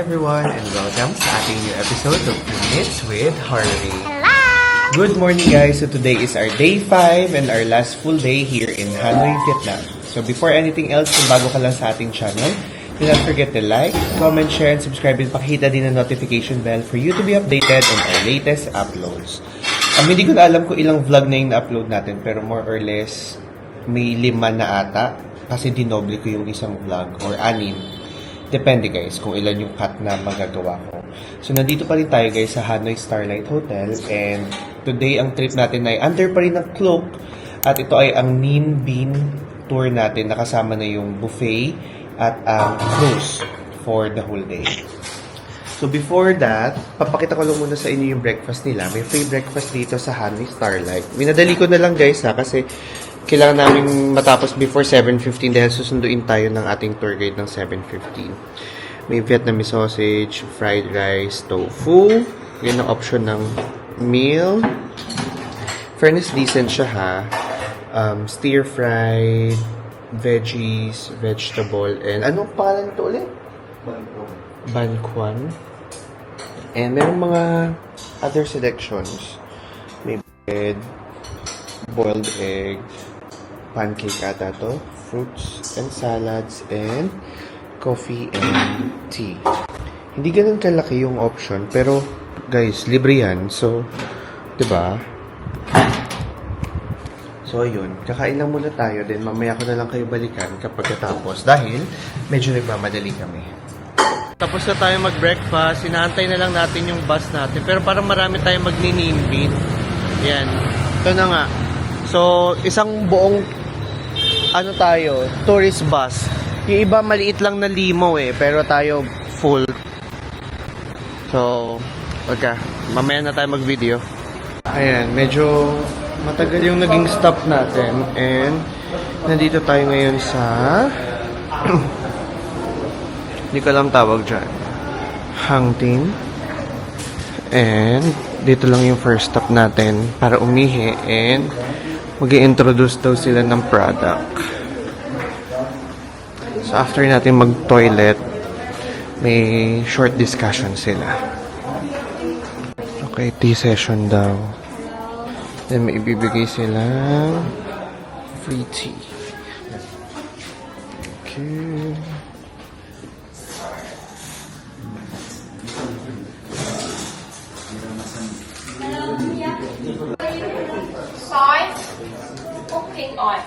everyone and welcome sa ating new episode of Minutes with Harley. Hello! Good morning guys! So today is our day 5 and our last full day here in Hanoi, Vietnam. So before anything else, kung bago ka lang sa ating channel, do not forget to like, comment, share, and subscribe and pakita din ang notification bell for you to be updated on our latest uploads. Hindi ko na alam kung ilang vlog na yung na-upload natin pero more or less may 5 na ata kasi dinoble ko yung isang vlog or 6. Depende guys kung ilan yung cut na magagawa ko. So nandito pa rin tayo guys sa Hanoi Starlight Hotel and today ang trip natin ay under pa rin ng cloak at ito ay ang Ninh Binh tour natin. Nakasama na yung buffet at ang cruise for the whole day. So before that, papakita ko lang muna sa inyo yung breakfast nila. May free breakfast dito sa Hanoi Starlight. Minadali ko na lang guys kasi kailangan namin matapos before 7:15 dahil susunduin tayo ng ating tour guide ng 7:15. May Vietnamese sausage, fried rice, tofu. Yan ang option ng meal. Fairness, decent siya ha. Stir-fried, veggies, vegetable, and anong pangalan ito ulit? Banh Quan. And meron mga other selections. May bread, boiled egg, pancake ata to, fruits and salads, and coffee and tea. Hindi ganun kalaki yung option, pero guys, libre yan. So, diba? So, ayun. Kakain lang muna tayo, then mamaya ko na lang kayo balikan kapag katapos dahil medyo nagmamadali kami. Tapos na tayo mag-breakfast, inaantay na lang natin yung bus natin, pero parang marami tayong magni-Ninh Binh. Yan. Ito na nga. So, isang buong tourist bus. Yung iba maliit lang na limo pero tayo full. So, mamaya na tayo mag-video. Ayan, medyo matagal yung naging stop natin and nandito tayo ngayon sa hindi ko alam tawag dyan. Hang Tin. And dito lang yung first stop natin para umihi and mag-i-introduce daw sila ng product. So, after natin mag-toilet, may short discussion sila. Okay, tea session daw. Then, may ibibigay silang free tea. Okay. Soy, cooking oil,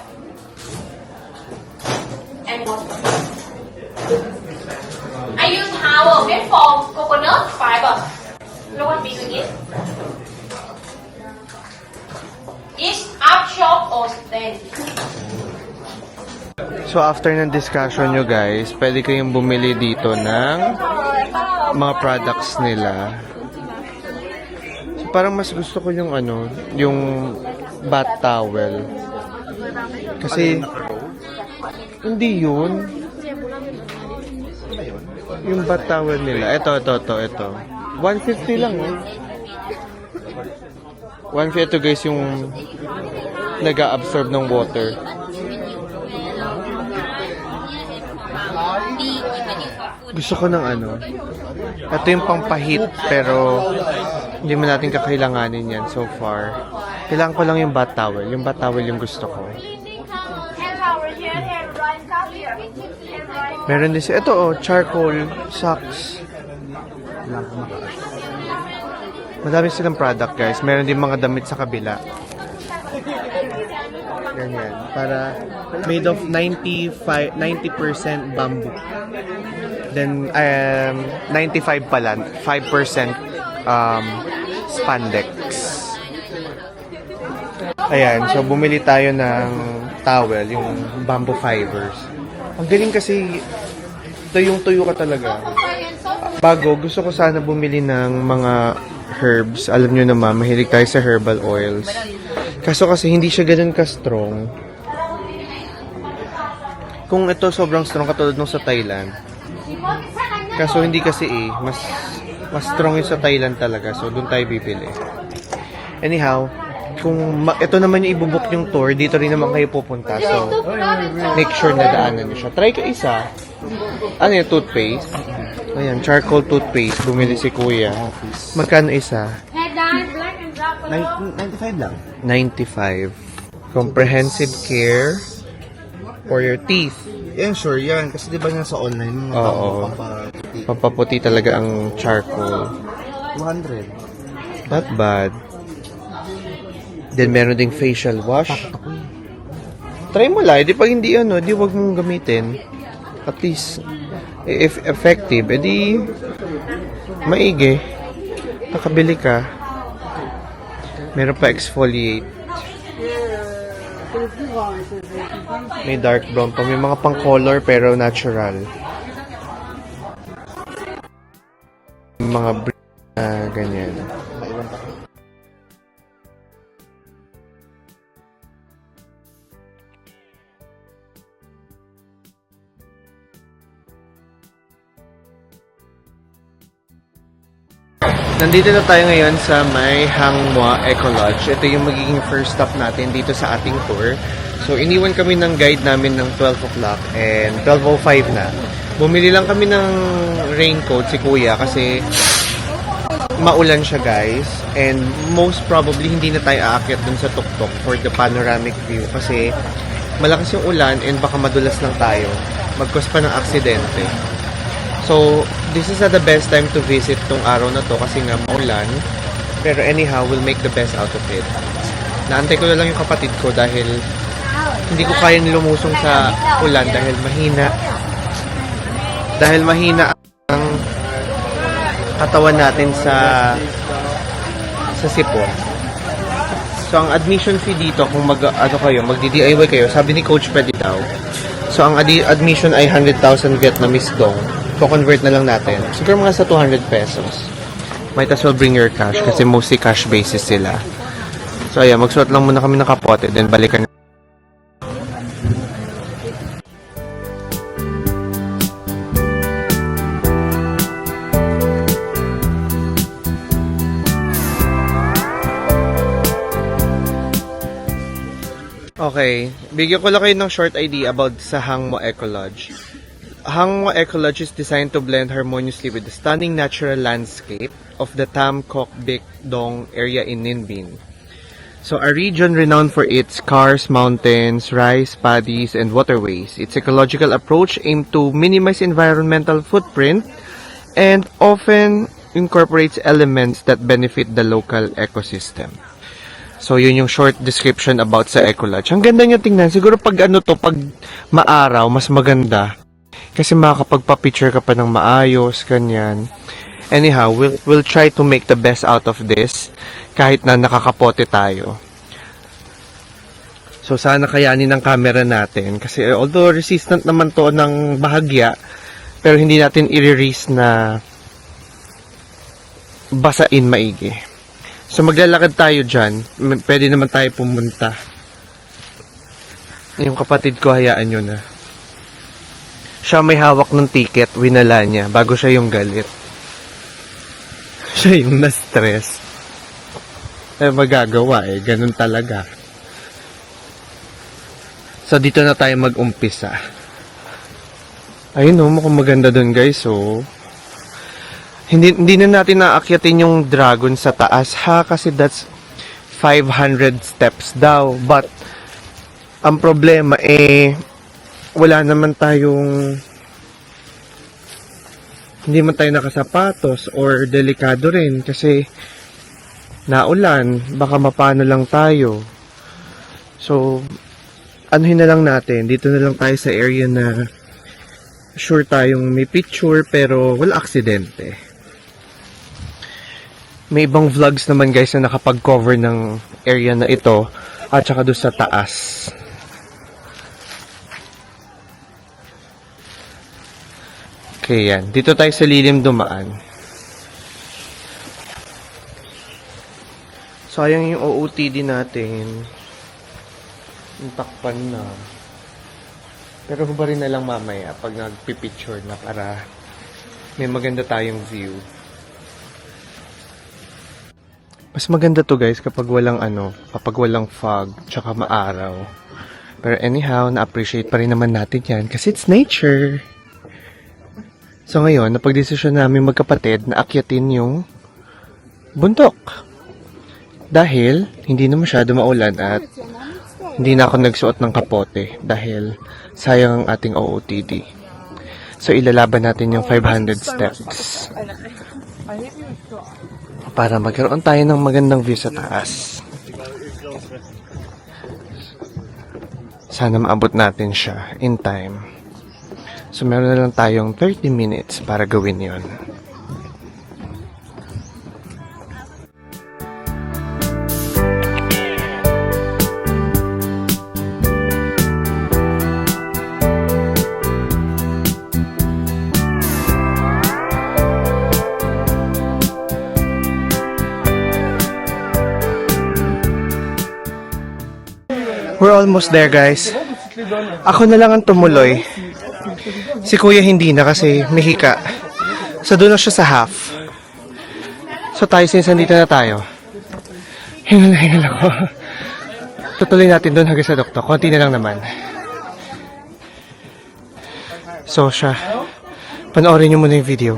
and water. I use towel made from coconut fiber. You know what we do is? Each up shop or stand. So, after ng discussion nyo guys, pwede kayong bumili dito ng mga products nila. So, parang mas gusto ko yung yung bath towel. Kasi, hindi yun. Yung bath towel nila. Ito. 150 lang 150 ito guys yung nag-a-absorb ng water. Gusto ko ng ito yung pangpahit pero hindi mo natin kakailanganin yan so far. Kailangan ko lang yung bath towel. Yung bath towel yung gusto ko. Meron din siya. Ito charcoal socks. Madami silang product guys. Meron din mga damit sa kabila. Ganyan. Para made of 90% bamboo. Then 95 pala. 5% spandex. Ayan. So bumili tayo ng towel. Yung bamboo fibers. Ang galing kasi tuyong-tuyo ka talaga. Bago, gusto ko sana bumili ng mga herbs. Alam nyo naman, mahilig tayo sa herbal oils. Kaso kasi hindi siya ganun ka-strong. Kung ito sobrang strong katulad nung sa Thailand. Kaso hindi kasi mas strong yung sa Thailand talaga. So, doon tayo bibili. Anyhow, kung ito naman yung ibubuk yung tour, dito rin naman kayo pupunta. So, make sure na daanan nyo siya. Try ka isa. Ano yung toothpaste? Ayan, charcoal toothpaste. Bumili si Kuya. Magkano isa? Head dye, black and black. 95 lang. 95. Comprehensive care for your teeth. Yan, sure yan. Kasi di ba nga sa online, Oo. Pampaputi talaga ang charcoal. 200. Not bad. Then, meron ding facial wash. Try mo lang. Di pag hindi di wag mong gamitin. At least, if effective, edi maigi. Nakabili ka. Meron pa exfoliate. May dark brown pa. May mga pang color pero natural. May mga ganyan. Nandito na tayo ngayon sa may Hangwa Eco Lodge. Ito yung magiging first stop natin dito sa ating tour. So, iniwan kami ng guide namin ng 12 o'clock and 12:05 na. Bumili lang kami ng raincoat si Kuya kasi maulan siya, guys. And most probably, hindi na tayo aakyat dun sa tuktok for the panoramic view kasi malakas yung ulan and baka madulas lang tayo. Mag-cause pa ng aksidente. So, this is the best time to visit tong araw na to kasi nga maulan. Pero anyhow, we'll make the best out of it. Naantay ko na lang yung kapatid ko dahil hindi ko kaya lumusong sa ulan dahil mahina. Dahil mahina ang katawan natin sa sipon. So, ang admission fee dito, kung magdi-DIY kayo, sabi ni Coach pwede daw. So, ang admission ay 100,000 Vietnamese dong. So-convert na lang natin. Siguro mga sa 200 pesos. Might as well bring your cash kasi mostly cash basis sila. So, ayan, magsuot lang muna kami ng kapote, then balikan. Okay, bigyan ko lang kayo ng short idea about sa Hangmo Eco Lodge. Hangmo Eco Lodge is designed to blend harmoniously with the stunning natural landscape of the Tam Kok Bik Dong area in Ninh Binh. So, a region renowned for its karst mountains, rice paddies, and waterways. Its ecological approach aimed to minimize environmental footprint and often incorporates elements that benefit the local ecosystem. So, yun yung short description about sa Eco Lodge. Ang ganda niya tingnan. Siguro pag pag maaraw, mas maganda. Kasi makakapagpa-picture ka pa ng maayos, kanyan. Anyhow, we'll try to make the best out of this kahit na nakakapote tayo. So, sana kayanin ng camera natin. Kasi although resistant naman to ng bahagya, pero hindi natin i-release na basain maigi. So, maglalakad tayo dyan. Pwede naman tayo pumunta. Yung kapatid ko, hayaan nyo na. Siya may hawak ng ticket, winala niya, bago siya yung galit. Siya yung na-stress. Magagawa ganun talaga. So, dito na tayo mag-umpisa. Ayun mukhang maganda dun, guys, Hindi na natin naakyatin yung dragon sa taas, kasi that's 500 steps daw. But, ang problema, wala naman tayong hindi man tayo nakasapatos or delikado rin kasi naulan, baka mapano lang tayo. So, anuhin na lang natin, dito na lang tayo sa area na sure tayong may picture pero wala aksidente. May ibang vlogs naman, guys, na nakapag-cover ng area na ito at saka doon sa taas. Okay, yan. Dito tayo sa lilim dumaan. Sayang yung OOTD natin. Yung takpan na. Pero hubarin na lang mamaya pag nagpipicture na para may maganda tayong view. Mas maganda to, guys, kapag walang kapag walang fog, tsaka maaraw. Pero anyhow, na-appreciate pa rin naman natin yan kasi it's nature. So ngayon, napagdesisyon namin magkapatid na akyatin yung bundok. Dahil hindi na masyado maulan at hindi na ako nagsuot ng kapote dahil sayang ang ating OOTD. So ilalaban natin yung 500 steps para magkaroon tayo ng magandang view sa taas. Sana maabot natin siya in time. So meron na lang tayong 30 minutes para gawin yon. We're almost there, guys. Ako na lang ang tumuloy. Si Kuya hindi na kasi may hika. So doon na siya sa half. So tayo, since nandito na tayo, hingal ako. Tutuloy natin doon hanggang sa doktor. Konti na lang naman. So siya, panoorin niyo muna yung video.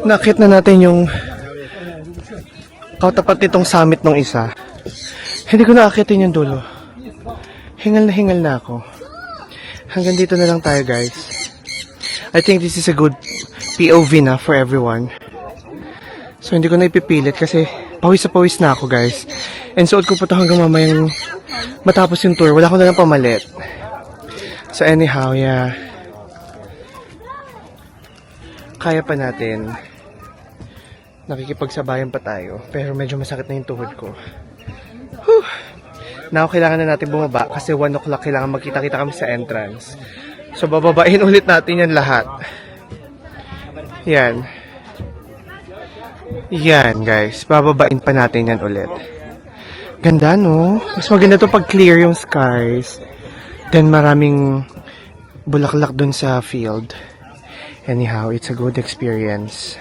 Nakit na natin yung katapat nitong summit nung isa. Hindi ko naakitin yung dulo. Hingal na ako. Hanggang dito na lang tayo, guys. I think this is a good POV na for everyone. So hindi ko na ipipilit kasi pawis na ako, guys. And suot ko pa ito hanggang mamayang matapos yung tour. Wala ko na lang pamalit. So anyhow, yeah. Kaya pa natin. Nakikipagsabayan pa tayo. Pero medyo masakit na yung tuhod ko. Whew. Now, kailangan na natin bumaba kasi 1 o'clock kailangan magkita-kita kami sa entrance. So, bababain ulit natin yan lahat. Yan. Yan, guys. Bababain pa natin yan ulit. Ganda, no? Mas maganda to pag clear yung skies. Then, maraming bulaklak dun sa field. Anyhow, it's a good experience.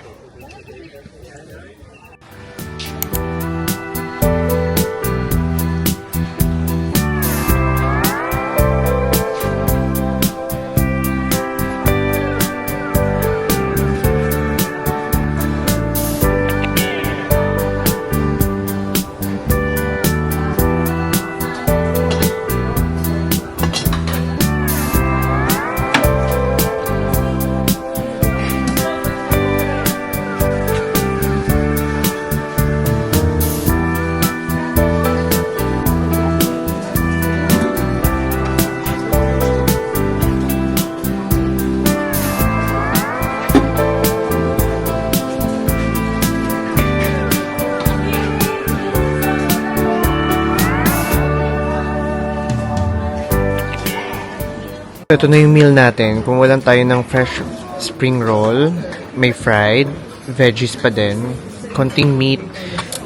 Ito na yung meal natin. Kung walang tayo ng fresh spring roll, may fried, veggies pa din, konting meat,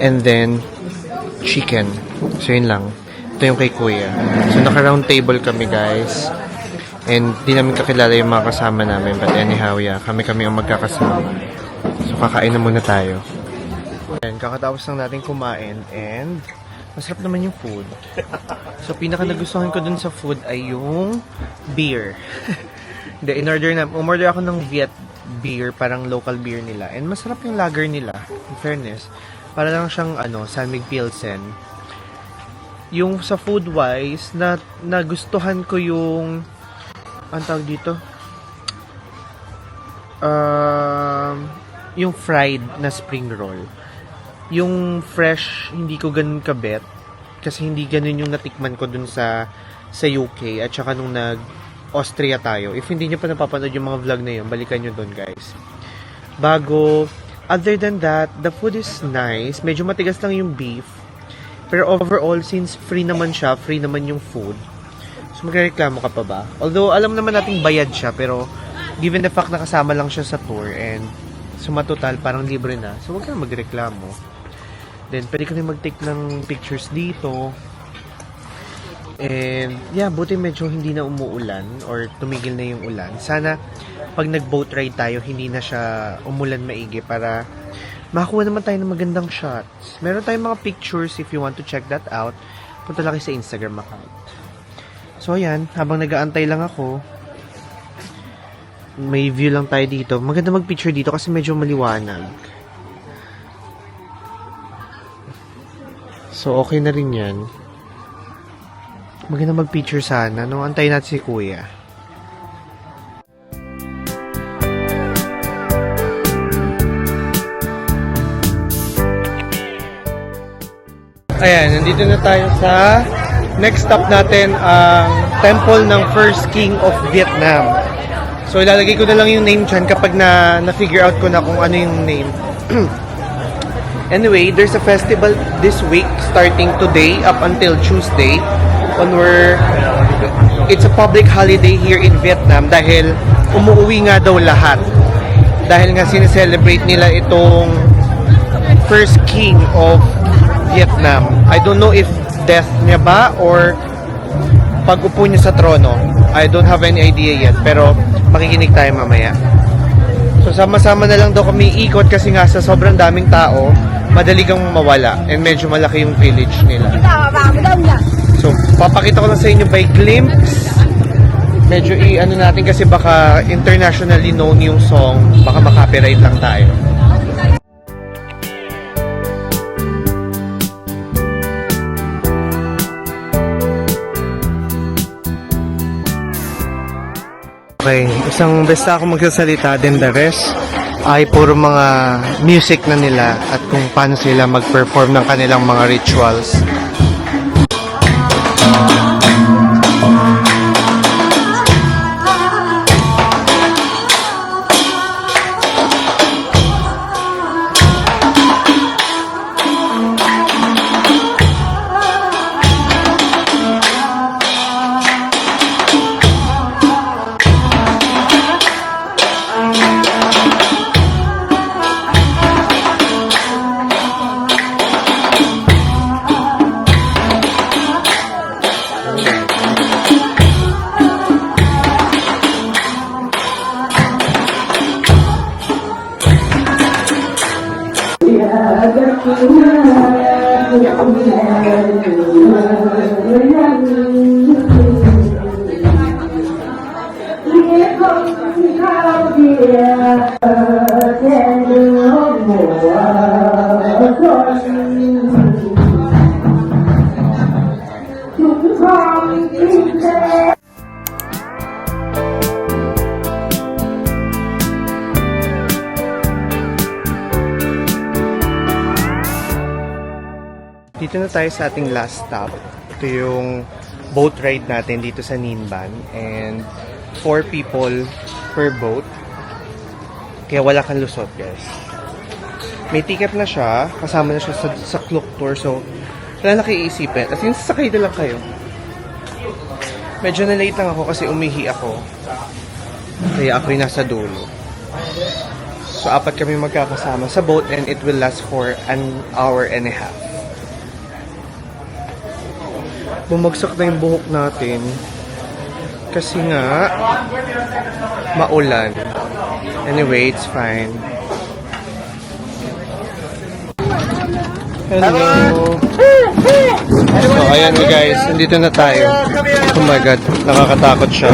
and then chicken. So yun lang. Ito yung kay Kuya. So naka-round table kami, guys. And di namin kakilala yung mga kasama namin. But anyhow, yeah, kami ang magkakasama. So kakain na muna tayo. And kakatapos lang natin kumain and masarap naman yung food. So, pinaka nagustuhan ko dun sa food ay yung beer. Hindi, umorder ako ng Viet beer, parang local beer nila. And masarap yung lager nila, in fairness. Para lang siyang, San Mig Pilsen. Yung sa food-wise, nagustuhan ko yung, ang tawag dito? Yung fried na spring roll. Yung fresh, hindi ko ganun kabet. Kasi hindi ganun yung natikman ko dun sa UK. At saka nung nag-Austria tayo. If hindi nyo pa napapanood yung mga vlog na yun, balikan nyo dun, guys. Bago, other than that, the food is nice. Medyo matigas lang yung beef. Pero overall, since free naman siya, free naman yung food. So, magreklamo ka pa ba? Although, alam naman nating bayad siya. Pero, given the fact na kasama lang siya sa tour and sumatotal, parang libre na. So, huwag ka na magreklamo. Then, pwede ka rin mag-take ng pictures dito. And yeah, buti medyo hindi na umuulan or tumigil na yung ulan. Sana pag nag-boat ride tayo, hindi na siya umulan maigi para makakuha naman tayo ng magandang shots. Meron tayong mga pictures if you want to check that out. Punta lang kayo sa Instagram account. So ayan, habang nag-aantay lang ako, may view lang tayo dito. Maganda mag-picture dito kasi medyo maliwanag. So okay na rin yan. Maganda mag-picture sana. No, antayin natin si Kuya. Ayan, nandito na tayo sa next stop natin, ang temple ng first king of Vietnam. So, ilalagay ko na lang yung name dyan kapag na-figure out ko na kung ano yung name. Anyway, there's a festival this week starting today up until Tuesday it's a public holiday here in Vietnam dahil umuwi nga daw lahat. Dahil nga sineselebrate nila itong first king of Vietnam. I don't know if death niya ba or pag-upo niya sa trono. I don't have any idea yet, pero makikinig tayo mamaya. So sama-sama na lang daw kami ikot kasi nga sa sobrang daming tao, madali kang mawala and medyo malaki yung village nila. So papakita ko lang sa inyo by glimpse. Medyo i-ano natin kasi baka internationally known yung song, baka makapiright lang tayo. Okay, isang besta ako magsasalita, then the rest ay puro mga music na nila at kung paano sila mag-perform ng kanilang mga rituals. Dito na tayo sa ating last stop. Ito yung boat ride natin dito sa Ninh Ban. And 4 people per boat. Kaya wala kang lusot, guys. May ticket na siya. Kasama na siya sa Klook Tour. So, wala na kayo iisipin. As in, sasakay na lang kayo. Medyo na late lang ako kasi umihi ako. Kaya ako'y nasa dulo. So, 4 kami magkakasama sa boat and it will last for an hour and a half. Bumagsak na yung buhok natin kasi nga maulan. Anyway, it's fine. Hello. So, ayan guys, nandito na tayo. Oh my God, nakakatakot siya.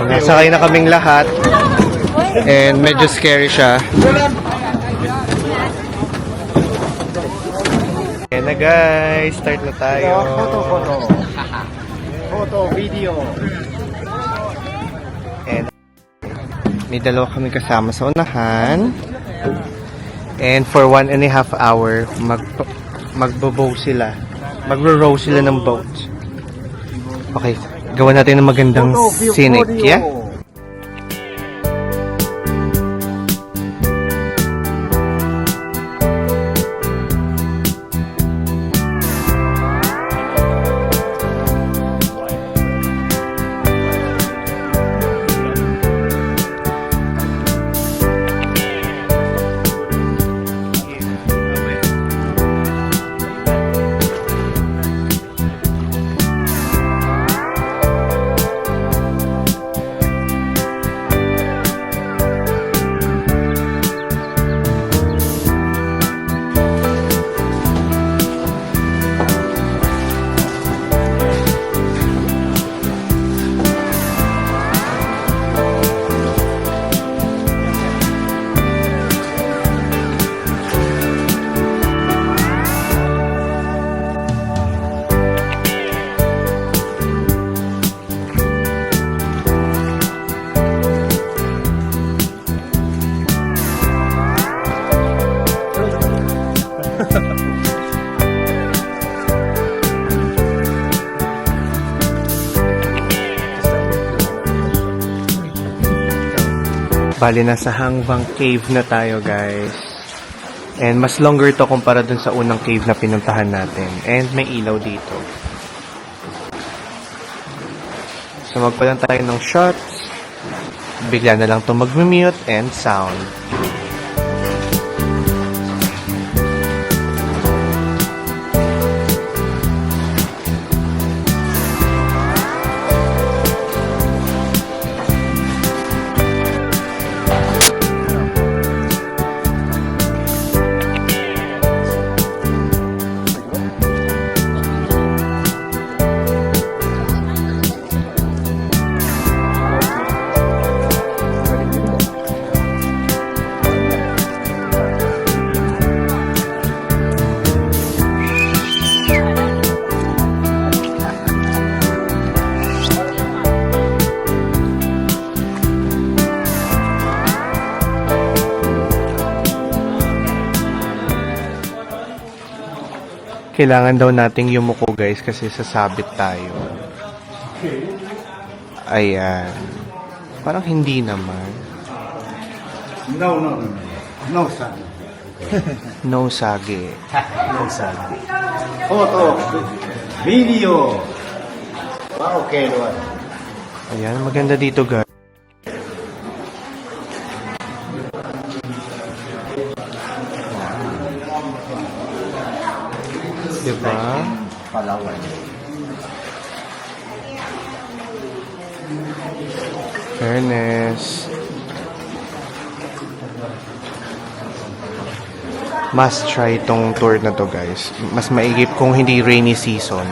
Nasakay na kaming lahat and medyo scary siya. Ayan na guys, start na tayo. Photo, video. And may dalawa kami kasama sa unahan. And for 1.5 hour, magbo-bow sila. Magro-row sila ng boat. Okay, gawa natin ng magandang scenic, yeah? Bali, nasa Hangvang Cave na tayo, guys. And mas longer to kumpara dun sa unang cave na pinuntahan natin. And may ilaw dito. So, magpalan tayo ng shots. Bigla na lang to mag-mute and sound. Kailangan daw nating yumuko, guys, kasi sasabit tayo. Ayan. Parang hindi naman. No, no, no. No, son. No sagi. No, son. Photo. Video. Wow, okay, Lord. Ayan, maganda dito, guys. Diba? Palawan. Fairness. Must try itong tour na to, guys. Mas maigip kung hindi rainy season.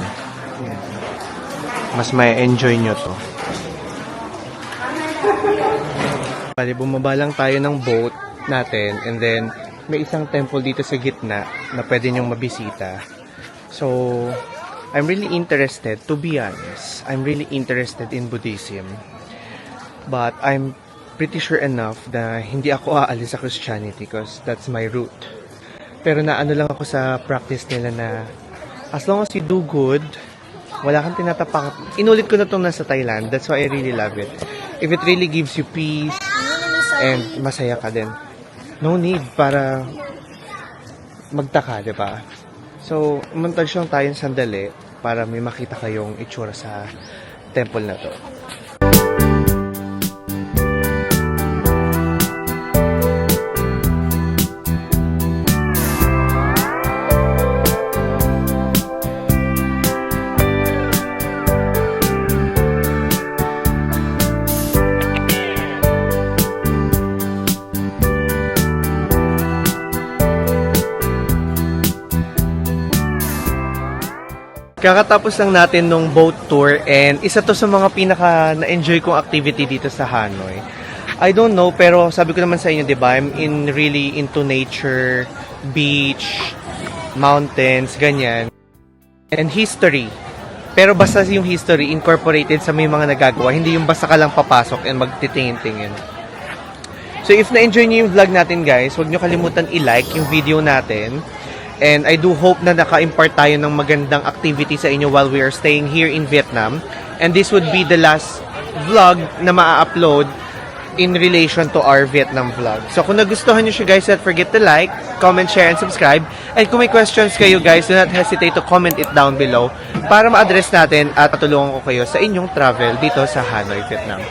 Mas may enjoy nyo to. Bali, bumaba lang tayo ng boat natin and then may isang temple dito sa gitna na pwede nyong mabisita. So, I'm really interested, to be honest. I'm really interested in Buddhism. But I'm pretty sure enough na hindi ako aalis sa Christianity because that's my root. Pero naano lang ako sa practice nila na as long as you do good, wala kang tinatapak. Inulit ko na itong nasa Thailand. That's why I really love it. If it really gives you peace and masaya ka din, no need para magtaka, di ba? So, montage lang tayong sandali para may makita kayong itsura sa temple na to. Kakatapos lang natin nung boat tour and isa to sa mga pinaka na-enjoy kong activity dito sa Hanoi. I don't know, pero sabi ko naman sa inyo, di ba, I'm really into nature, beach, mountains, ganyan. And history. Pero basta yung history incorporated sa may mga nagagawa, hindi yung basta ka lang papasok and magtitingin-tingin. So if na-enjoy nyo yung vlog natin, guys, huwag nyo kalimutan i-like yung video natin. And I do hope na naka-impart tayo ng magandang activity sa inyo while we are staying here in Vietnam. And this would be the last vlog na maa-upload in relation to our Vietnam vlog. So kung nagustuhan nyo siya, guys, don't forget to like, comment, share, and subscribe. And kung may questions kayo, guys, do not hesitate to comment it down below para ma-address natin at patulungan ko kayo sa inyong travel dito sa Hanoi, Vietnam.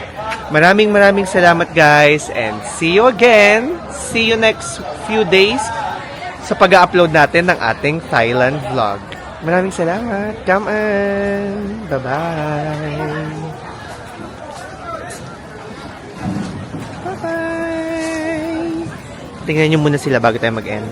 Maraming salamat, guys, and see you again. See you next few days sa pag-upload natin ng ating Thailand vlog. Maraming salamat. Come on. Bye-bye. Bye-bye. Tingnan nyo muna sila bago tayo mag-end.